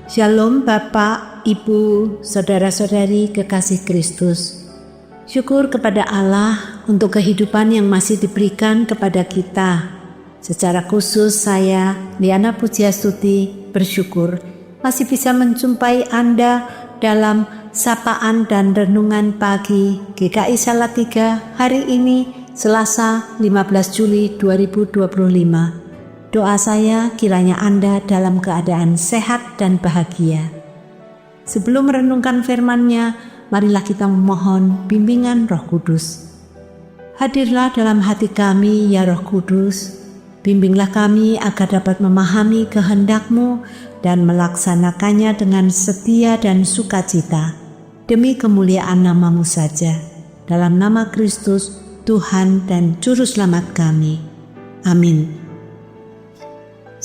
Shalom Bapak, Ibu, Saudara-saudari kekasih Kristus. Syukur kepada Allah untuk kehidupan yang masih diberikan kepada kita. Secara khusus saya, Liana Pujiastuti, bersyukur masih bisa menjumpai Anda dalam sapaan dan renungan pagi GKI Salatiga hari ini Selasa 15 Juli 2025. Doa saya kiranya Anda dalam keadaan sehat dan bahagia. Sebelum merenungkan firman-Nya, marilah kita memohon bimbingan Roh Kudus. Hadirlah dalam hati kami ya Roh Kudus, bimbinglah kami agar dapat memahami kehendak-Mu dan melaksanakannya dengan setia dan sukacita, demi kemuliaan nama-Mu saja. Dalam nama Kristus, Tuhan dan Juru Selamat kami. Amin.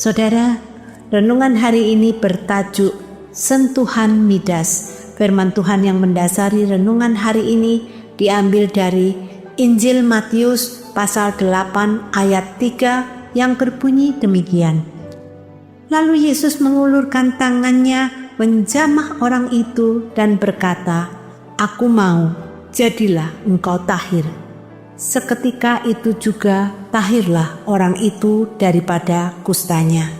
Saudara, renungan hari ini bertajuk Sentuhan Midas. Firman Tuhan yang mendasari renungan hari ini diambil dari Injil Matius pasal 8 ayat 3 yang berbunyi demikian. Lalu Yesus mengulurkan tangannya menjamah orang itu dan berkata, "Aku mau, jadilah engkau tahir." Seketika itu juga tahirlah orang itu daripada kustanya.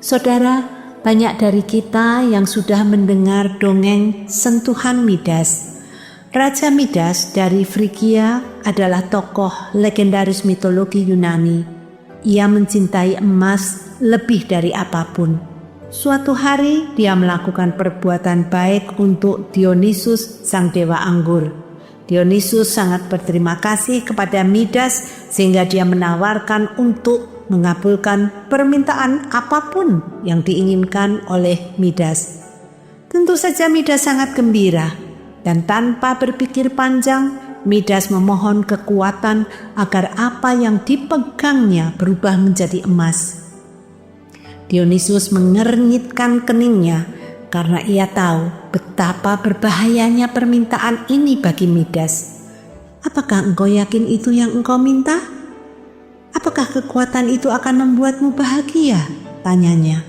Saudara, banyak dari kita yang sudah mendengar dongeng Sentuhan Midas. Raja Midas dari Frigia adalah tokoh legendaris mitologi Yunani. Ia mencintai emas lebih dari apapun. Suatu hari dia melakukan perbuatan baik untuk Dionysus, sang dewa anggur. Dionysus sangat berterima kasih kepada Midas sehingga dia menawarkan untuk mengabulkan permintaan apapun yang diinginkan oleh Midas. Tentu saja Midas sangat gembira dan tanpa berpikir panjang Midas memohon kekuatan agar apa yang dipegangnya berubah menjadi emas. Dionysus mengernyitkan keningnya karena ia tahu betapa berbahayanya permintaan ini bagi Midas. "Apakah engkau yakin itu yang engkau minta? Apakah kekuatan itu akan membuatmu bahagia?" tanyanya.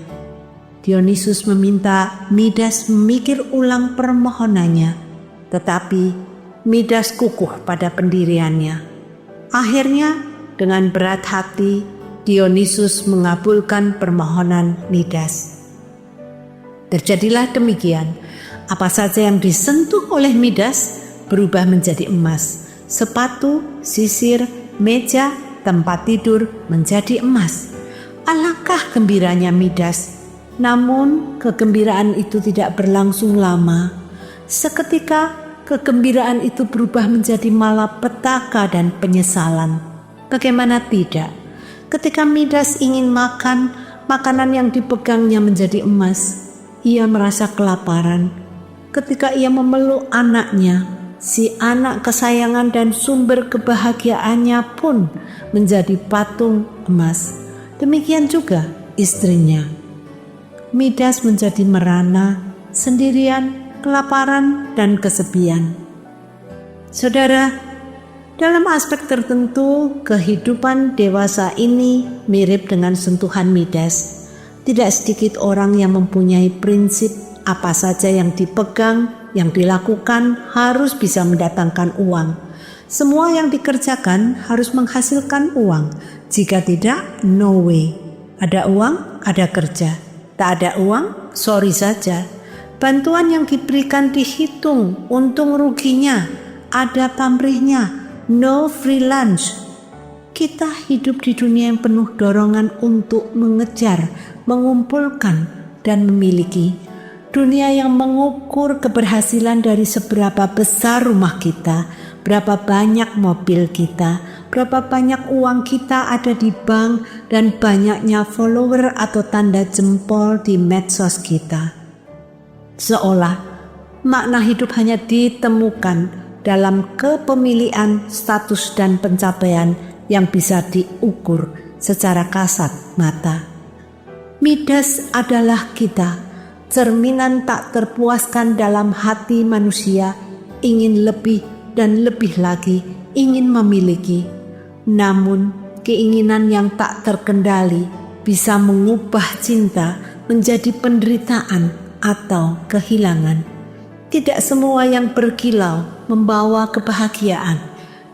Dionysus meminta Midas memikir ulang permohonannya, tetapi Midas kukuh pada pendiriannya. Akhirnya, dengan berat hati, Dionysus mengabulkan permohonan Midas. Terjadilah demikian. Apa saja yang disentuh oleh Midas berubah menjadi emas. Sepatu, sisir, meja, tempat tidur menjadi emas. Alangkah gembiranya Midas. Namun kegembiraan itu tidak berlangsung lama. Seketika kegembiraan itu berubah menjadi malapetaka dan penyesalan. Bagaimana tidak? Ketika Midas ingin makan, makanan yang dipegangnya menjadi emas. Ia merasa kelaparan. Ketika ia memeluk anaknya, si anak kesayangan dan sumber kebahagiaannya pun menjadi patung emas. Demikian juga istrinya. Midas menjadi merana, sendirian, kelaparan, dan kesepian. Saudara, dalam aspek tertentu, kehidupan dewasa ini mirip dengan sentuhan Midas. Tidak sedikit orang yang mempunyai prinsip apa saja yang dipegang, yang dilakukan harus bisa mendatangkan uang. Semua yang dikerjakan harus menghasilkan uang. Jika tidak, no way. Ada uang, ada kerja. Tak ada uang, sorry saja. Bantuan yang diberikan dihitung, untung ruginya, ada pamrihnya, no free lunch. Kita hidup di dunia yang penuh dorongan untuk mengejar, mengumpulkan, dan memiliki. Dunia yang mengukur keberhasilan dari seberapa besar rumah kita, berapa banyak mobil kita, berapa banyak uang kita ada di bank, dan banyaknya follower atau tanda jempol di medsos kita. Seolah makna hidup hanya ditemukan dalam kepemilikan status dan pencapaian yang bisa diukur secara kasat mata. Midas adalah kita, cerminan tak terpuaskan dalam hati manusia, ingin lebih dan lebih lagi, ingin memiliki. Namun keinginan yang tak terkendali bisa mengubah cinta menjadi penderitaan atau kehilangan. Tidak semua yang berkilau membawa kebahagiaan.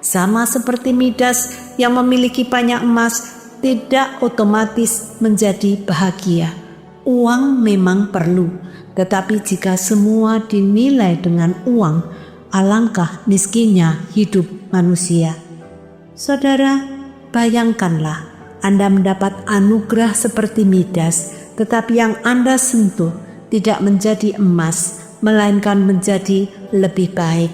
Sama seperti Midas yang memiliki banyak emas tidak otomatis menjadi bahagia. Uang memang perlu, tetapi jika semua dinilai dengan uang, alangkah miskinnya hidup manusia. Saudara, bayangkanlah Anda mendapat anugerah seperti Midas, tetapi yang Anda sentuh tidak menjadi emas, melainkan menjadi lebih baik.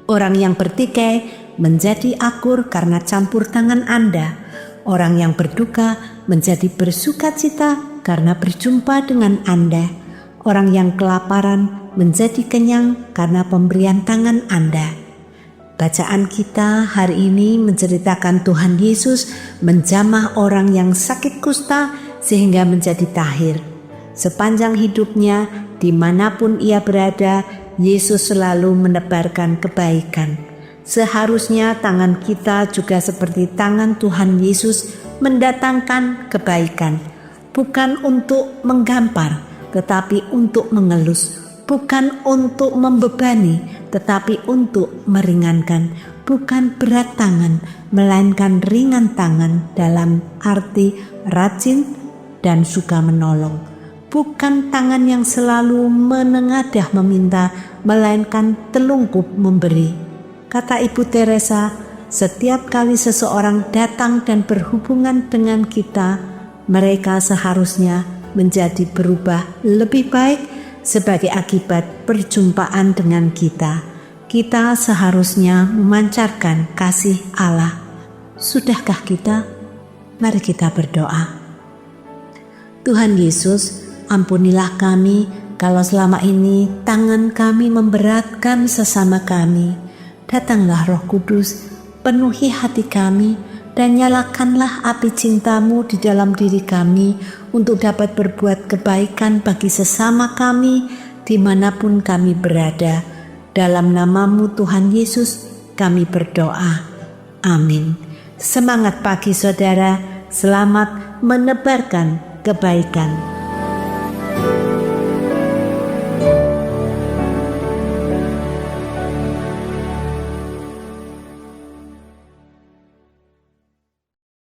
Orang yang bertikai menjadi akur karena campur tangan Anda. Orang yang berduka menjadi bersukacita karena berjumpa dengan Anda. Orang yang kelaparan menjadi kenyang karena pemberian tangan Anda. Bacaan kita hari ini menceritakan Tuhan Yesus menjamah orang yang sakit kusta sehingga menjadi tahir. Sepanjang hidupnya, dimanapun ia berada, Yesus selalu menebarkan kebaikan. Seharusnya tangan kita juga seperti tangan Tuhan Yesus mendatangkan kebaikan, bukan untuk menggampar, tetapi untuk mengelus, bukan untuk membebani, tetapi untuk meringankan, bukan berat tangan, melainkan ringan tangan dalam arti rajin dan suka menolong. Bukan tangan yang selalu menengadah meminta, melainkan telungkup memberi. Kata Ibu Teresa, setiap kali seseorang datang dan berhubungan dengan kita, mereka seharusnya menjadi berubah lebih baik sebagai akibat perjumpaan dengan kita. Kita seharusnya memancarkan kasih Allah. Sudahkah kita? Mari kita berdoa. Tuhan Yesus, ampunilah kami kalau selama ini tangan kami memberatkan sesama kami. Datanglah Roh Kudus, penuhi hati kami, dan nyalakanlah api cinta-Mu di dalam diri kami untuk dapat berbuat kebaikan bagi sesama kami dimanapun kami berada. Dalam nama-Mu Tuhan Yesus kami berdoa. Amin. Semangat pagi saudara, selamat menebarkan kebaikan.